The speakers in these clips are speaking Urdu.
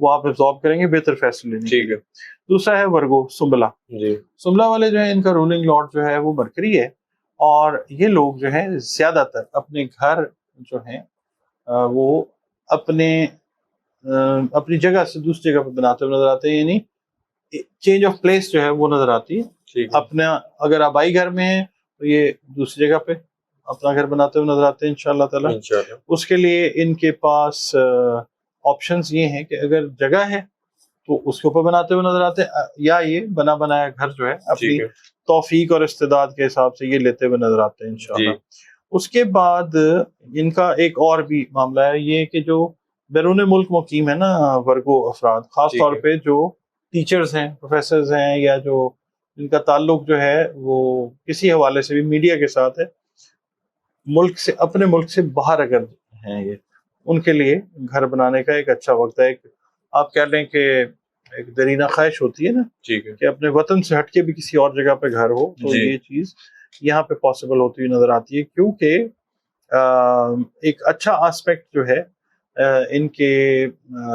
وہ آپ absorb کریں گے بہتر فیصلے لینے. ٹھیک ہے. دوسرا ہے ورگو سنبلا. جی. سنبلا والے جو ہیں ان کا رولنگ لارڈ جو ہے وہ مرکری ہے, اور یہ لوگ جو ہیں زیادہ تر اپنے گھر جو ہیں وہ اپنی جگہ سے دوسری جگہ پہ بناتے ہوئے نظر آتے ہیں, یعنی چینج آف پلیس جو ہے وہ نظر آتی ہے. اپنا اگر آبائی گھر میں ہیں تو یہ دوسری جگہ پہ اپنا گھر بناتے ہوئے نظر آتے ہیں انشاءاللہ تعالی. اس کے لیے ان کے پاس آپشنز یہ ہیں کہ اگر جگہ ہے تو اس کے اوپر بناتے ہوئے نظر آتے ہیں, یا یہ بنا بنایا گھر جو ہے اپنی توفیق اور استعداد کے حساب سے یہ لیتے ہوئے نظر آتے ہیں انشاءاللہ. اس کے بعد ان کا ایک اور بھی معاملہ ہے یہ کہ جو بیرون ملک مقیم ہے نا ورگو افراد, خاص طور پہ جو ٹیچرز ہیں, پروفیسرز ہیں, یا جو ان کا تعلق جو ہے وہ کسی حوالے سے بھی میڈیا کے ساتھ ہے, ملک سے اپنے ملک سے باہر اگر ہیں یہ, ان کے لیے گھر بنانے کا ایک اچھا وقت ہے. آپ کہہ لیں کہ ایک درینہ خواہش ہوتی ہے نا کہ اپنے وطن سے ہٹ کے بھی کسی اور جگہ پہ گھر ہو, تو یہ چیز یہاں پہ پاسبل ہوتی ہوئی نظر آتی ہے, کیونکہ ایک اچھا آسپیکٹ جو ہے ان کے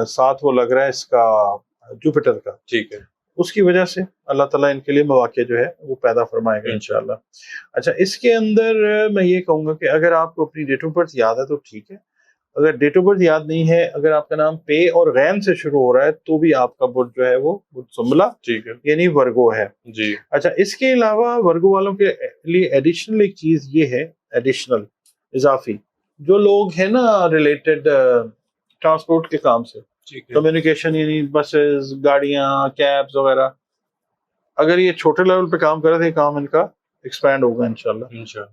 ساتھ وہ لگ رہا ہے اس کا جوپیٹر کا. ٹھیک ہے. اس کی وجہ سے اللہ تعالیٰ ان کے لیے مواقع جو ہے وہ پیدا فرمائے گا انشاءاللہ. اچھا, اس کے اندر میں یہ کہوں گا کہ اگر آپ کو اپنی ڈیٹ آف برتھ یاد ہے تو ٹھیک ہے, اگر ڈیٹ آف برتھ یاد نہیں ہے, اگر آپ کا نام پے اور غین سے شروع ہو رہا ہے تو بھی آپ کا برج جو ہے وہ برج سنبلا یعنی ورگو ہے. جی. اچھا, اس کے علاوہ ورگو والوں کے لیے ایڈیشنل ایک چیز یہ ہے, ایڈیشنل اضافی, جو لوگ ہیں نا ریلیٹڈ ٹرانسپورٹ کے کام سے, کمیونیکیشن یعنی بسز, گاڑیاں, کیبز وغیرہ, اگر یہ چھوٹے لیول پہ کام کر رہے تھے, کام ان کا ایکسپینڈ ہوگا انشاءاللہ.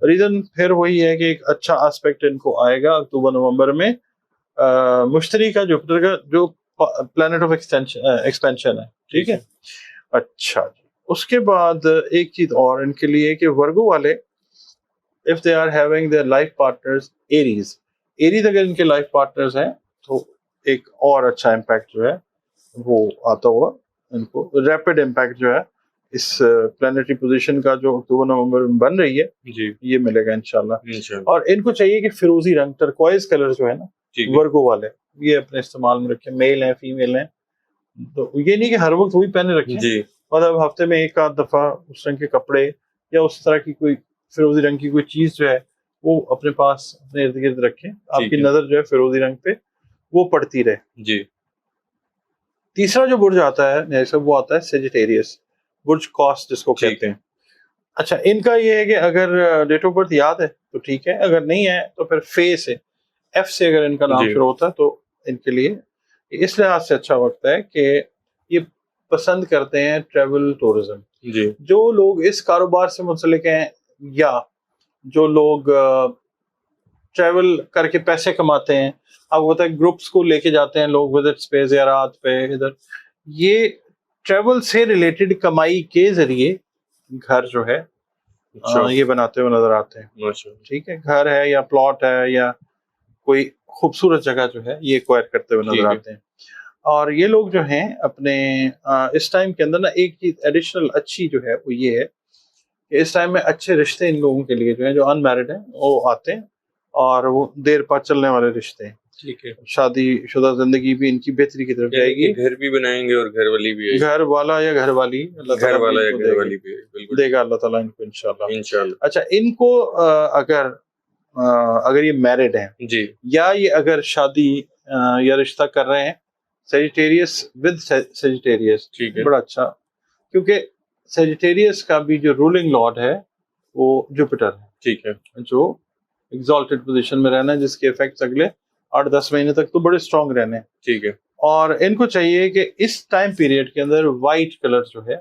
ریزن پھر وہی ہے کہ ایک اچھا آسپیکٹ ان کو آئے گا اکتوبر نومبر میں مشتری کا, جوپیٹر کا, جو پلانٹ آف ایکسپینشن ہے. ٹھیک ہے. اچھا, اس کے بعد ایک چیز اور ان کے لیے کہ ورگو والے if they are having their life partners Aries اگر ان کے لائف پارٹنرز ہیں تو ایک اور اچھا امپیکٹ جو ہے وہ آتا ہوا ان کو, ریپڈ امپیکٹ جو ہے اس پلانیٹری پوزیشن کا جو اکتوبر نومبر میں بن رہی ہے یہ ملے گا انشاءاللہ. اور ان کو چاہیے کہ فیروزی رنگ, ٹرکوائز کلر جو ہے نا ورگو والے یہ اپنے استعمال میں رکھیں, میل ہیں فیمیل ہیں, تو یہ نہیں کہ ہر وقت وہی پہنے رکھیں, مطلب ہفتے میں ایک آدھ دفعہ اس رنگ کے کپڑے یا اس طرح کی کوئی فیروزی رنگ کی کوئی چیز جو ہے وہ اپنے پاس اپنے ارد گرد رکھیں, آپ کی نظر جو ہے فیروزی رنگ پہ وہ پڑتی رہے. جی. تیسرا جو برج آتا ہے وہ آتا ہے سیجیٹیریس, برج کوس جس کو کہتے ہیں. اچھا, ان کا یہ ہے کہ اگر ڈیٹ آف برتھ یاد ہے تو ٹھیک ہے, اگر نہیں ہے تو پھر فے سے, ایف سے اگر ان کا نام شروع ہوتا ہے تو ان کے لیے اس لحاظ سے اچھا وقت ہے کہ یہ پسند کرتے ہیں ٹریول ٹورزم. جی. جو لوگ اس کاروبار سے منسلک ہیں یا جو لوگ ٹریول کر کے پیسے کماتے ہیں, آپ کو پتہ ہے گروپس کو لے کے جاتے ہیں لوگ وزٹس پہ, زیارات پہ, ادھر یہ ٹریول سے ریلیٹڈ کمائی کے ذریعے گھر جو ہے یہ بناتے ہوئے نظر آتے ہیں. ٹھیک ہے, گھر ہے یا پلاٹ ہے یا کوئی خوبصورت جگہ جو ہے یہ ایکوائر کرتے ہوئے نظر آتے ہیں. اور یہ لوگ جو ہیں اپنے اس ٹائم کے اندر نا ایک چیز ایڈیشنل اچھی جو ہے وہ یہ ہے کہ اس ٹائم میں اچھے رشتے ان لوگوں کے لیے جو ہیں جو ان میرڈ ہیں وہ آتے ہیں, اور وہ دیر پا چلنے والے رشتے ہیں. ٹھیک ہے. شادی شدہ زندگی بھی ان کی بہتری کی طرف جائے گی, گھر بھی بنائیں گے اور گھر والی بھی, گھر والا یا گھر والی, گھر والا یا گھر والی بھی دے گا اللہ تعالیٰ ان کو انشاءاللہ. اچھا, ان کو اگر یہ میرڈ ہیں جی, یا یہ اگر شادی یا رشتہ کر رہے ہیں سیجیٹیریس ود سیجیٹیریس, بڑا اچھا, کیونکہ سیجیٹیریس کا بھی جو رولنگ لارڈ ہے وہ جوپیٹر ہے. ٹھیک ہے. جو ایگزالٹڈ پوزیشن میں رہنا ہے, جس کے افیکٹس اگلے 8-10 مہینے تک تو بڑے اسٹرانگ رہنے ہیں. ٹھیک ہے. اور ان کو چاہیے کہ اس ٹائم پیریڈ کے اندر وائٹ کلر جو ہے,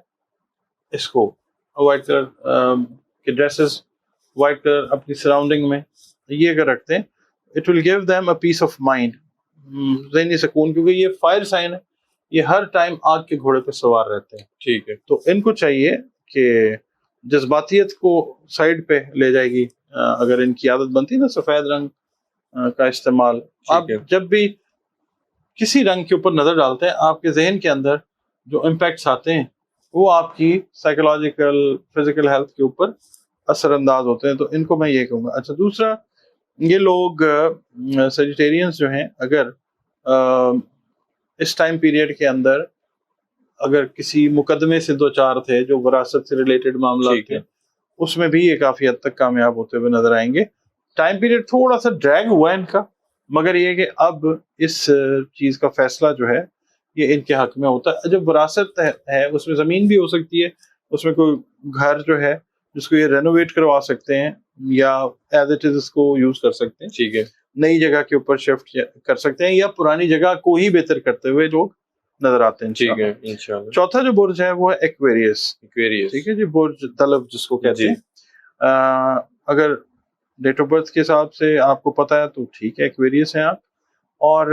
اس کو وائٹ کلر کے ڈریسز, وائٹ کلر اپنی سراؤنڈنگ میں یہ اگر رکھتے ہیں, it will give them a peace of mind, ذہنی سکون, کیونکہ یہ فائر سائن ہے, یہ ہر ٹائم آگ کے گھوڑے پہ سوار رہتے ہیں. ٹھیک ہے. تو ان کو چاہیے کہ جذباتیت کو سائڈ پہ لے جائے گی اگر ان کی عادت بنتی ہے نا سفید رنگ کا استعمال. آپ جب بھی کسی رنگ کے اوپر نظر ڈالتے ہیں آپ کے ذہن کے اندر جو امپیکٹس آتے ہیں وہ آپ کی سائیکولوجیکل فزیکل ہیلتھ کے اوپر اثر انداز ہوتے ہیں. تو ان کو میں یہ کہوں گا. اچھا, دوسرا یہ لوگ سیجیٹیرینز جو ہیں اگر اس ٹائم پیریڈ کے اندر اگر کسی مقدمے سے دو چار تھے جو وراثت سے ریلیٹڈ معاملات تھے اس میں بھی یہ کافی حد تک کامیاب ہوتے ہوئے نظر آئیں گے. ٹائم پیریڈ تھوڑا سا ڈریگ ہوا ہے ان کا, مگر یہ کہ اب اس چیز کا فیصلہ جو ہے یہ ان کے حق میں ہوتا ہے. جب وراثت ہے اس میں زمین بھی ہو سکتی ہے, اس میں کوئی گھر جو ہے جس کو یہ رینوویٹ کروا سکتے ہیں یا ایز اٹ از اس کو یوز کر سکتے ہیں, ٹھیک ہے, نئی جگہ کے اوپر شفٹ کر سکتے ہیں یا پرانی جگہ کو ہی بہتر کرتے ہوئے لوگ نظر آتے ہیں. ٹھیک ہے انشاءاللہ. چوتھا جو برج ہے وہ ہے ایکویریس. ٹھیک ہے جی, برج طلب جس کو کہتے ہیں. اگر ڈیٹ آف برتھ کے حساب سے آپ کو پتا ہے تو ٹھیک ہے, ایکویریس ہیں آپ. اور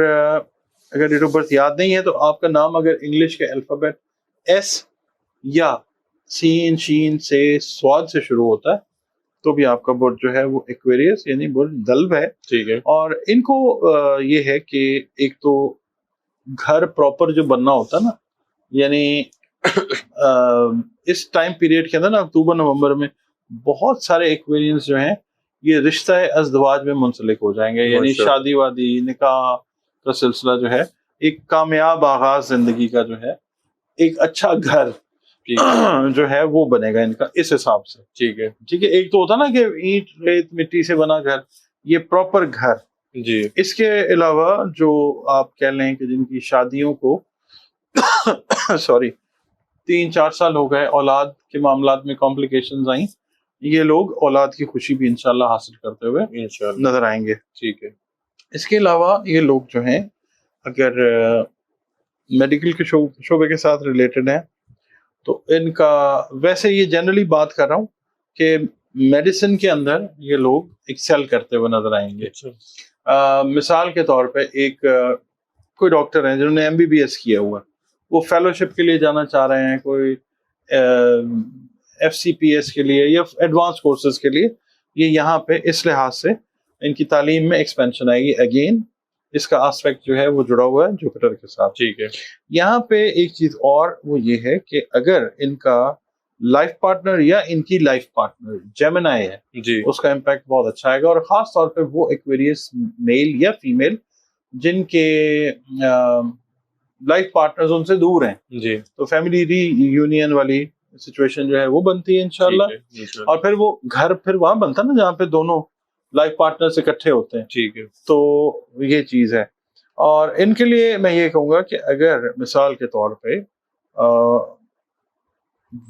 اگر ڈیٹ آف برتھ یاد نہیں ہے تو آپ کا نام اگر انگلش کے الفابیٹ ایس یا سین شین سے سواد سے شروع ہوتا ہے تو بھی آپ کا برج جو ہے وہ ایکویریس یعنی برج دلو ہے. ٹھیک ہے. اور ان کو یہ ہے کہ ایک تو گھر پراپر جو بننا ہوتا ہے نا, یعنی اس ٹائم پیریڈ کے اندر نا اکتوبر نومبر میں بہت سارے ایکویرینس جو ہیں یہ رشتہ ازدواج میں منسلک ہو جائیں گے, یعنی شادی وادی نکاح کا سلسلہ جو ہے ایک کامیاب آغاز زندگی کا جو ہے ایک اچھا گھر جو ہے وہ بنے گا ان کا اس حساب سے. ٹھیک ہے. ٹھیک ہے, ایک تو ہوتا نا کہ اینٹ ریت مٹی سے بنا گھر, یہ پراپر گھر. جی. اس کے علاوہ جو آپ کہہ لیں کہ جن کی شادیوں کو 3-4 سال ہو گئے, اولاد کے معاملات میں کمپلیکیشنز آئیں, یہ لوگ اولاد کی خوشی بھی انشاءاللہ حاصل کرتے ہوئے انشاءاللہ نظر آئیں گے. ٹھیک ہے. اس کے علاوہ یہ لوگ جو ہیں اگر میڈیکل کے شعبے کے ساتھ ریلیٹڈ ہیں تو ان کا ویسے یہ جنرلی بات کر رہا ہوں کہ میڈیسن کے اندر یہ لوگ ایکسل کرتے ہوئے نظر آئیں گے. مثال کے طور پہ ایک کوئی ڈاکٹر ہیں جنہوں نے MBBS کیا ہوا, وہ فیلوشپ کے لیے جانا چاہ رہے ہیں, کوئی FCPS کے لیے یا ایڈوانس کورسز کے لیے, یہ یہاں پہ اس لحاظ سے ان کی تعلیم میں ایکسپینشن آئے گی. اگین اس کا آسپیکٹ جو ہے وہ جڑا ہوا ہے جوپیٹر کے ساتھ. ٹھیک ہے. یہاں پہ ایک چیز اور وہ یہ ہے کہ اگر ان کا لائف پارٹنر یا ان کی لائف پارٹنر جیمنائی ہے جی, اس کا امپیکٹ بہت اچھا آئے گا, اور خاص طور پہ وہ ایکویریس میل یا فیمیل جن کے لائف پارٹنرز ان سے دور ہیں جی, تو فیملی ری یونین والی سچویشن جو ہے وہ بنتی ہے انشاءاللہ. اور پھر وہ گھر پھر وہاں بنتا ہے نا جہاں پہ دونوں لائف پارٹنر سے اکٹھے ہوتے ہیں. ٹھیک ہے. تو یہ چیز ہے. اور ان کے لیے میں یہ کہوں گا کہ اگر مثال کے طور پہ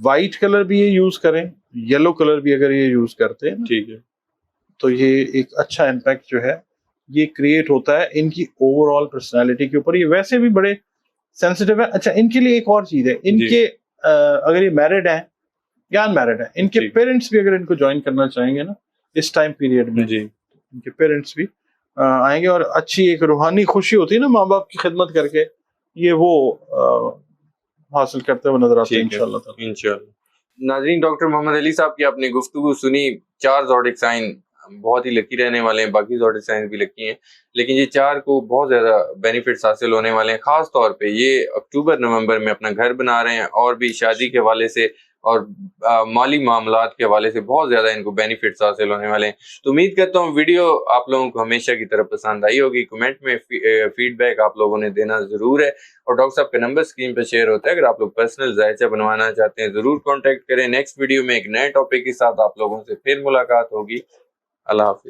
وائٹ کلر بھی یہ یوز کریں, یلو کلر بھی اگر یہ یوز کرتے ہیں, ٹھیک ہے, تو یہ ایک اچھا امپیکٹ جو ہے یہ کریٹ ہوتا ہے ان کی اوور آل پرسنالٹی کے اوپر. یہ ویسے بھی بڑے سینسٹیو ہے. اچھا, ان کے لیے ایک اور چیز ہے, ان کے اگر یہ میرڈ ہیں یا ان میرڈ ہیں, ان کے پیرنٹس بھی اگر ان کو جوائن کرنا چاہیں گے نا اس ٹائم پیریڈ میں, جی, ان کے پیرنٹس بھی آئیں گے, اور اچھی ایک روحانی خوشی ہوتی ہے نا ماں باپ کی خدمت کر کے, یہ وہ حاصل کرتے ہوئے نظر آتے ہیں انشاءاللہ تعالی. انشاءاللہ. ناظرین, ڈاکٹر محمد علی صاحب کی اپنی گفتگو سنی. 4 زوڈک سائن بہت ہی لکی رہنے والے ہیں, باقی زوڈک سائن بھی لکی ہیں, لیکن یہ 4 کو بہت زیادہ بینیفٹس حاصل ہونے والے ہیں. خاص طور پہ یہ اکتوبر نومبر میں اپنا گھر بنا رہے ہیں, اور بھی شادی کے حوالے سے اور مالی معاملات کے حوالے سے بہت زیادہ ان کو بینیفٹس حاصل ہونے والے ہیں. تو امید کرتا ہوں ویڈیو آپ لوگوں کو ہمیشہ کی طرف پسند آئی ہوگی. کمنٹ میں فیڈ بیک آپ لوگوں نے دینا ضرور ہے, اور ڈاکٹر صاحب کا نمبر اسکرین پہ شیئر ہوتا ہے. اگر آپ لوگ پرسنل ذائچہ بنوانا چاہتے ہیں ضرور کانٹیکٹ کریں. نیکسٹ ویڈیو میں ایک نئے ٹاپک کے ساتھ آپ لوگوں سے پھر ملاقات ہوگی. اللہ حافظ.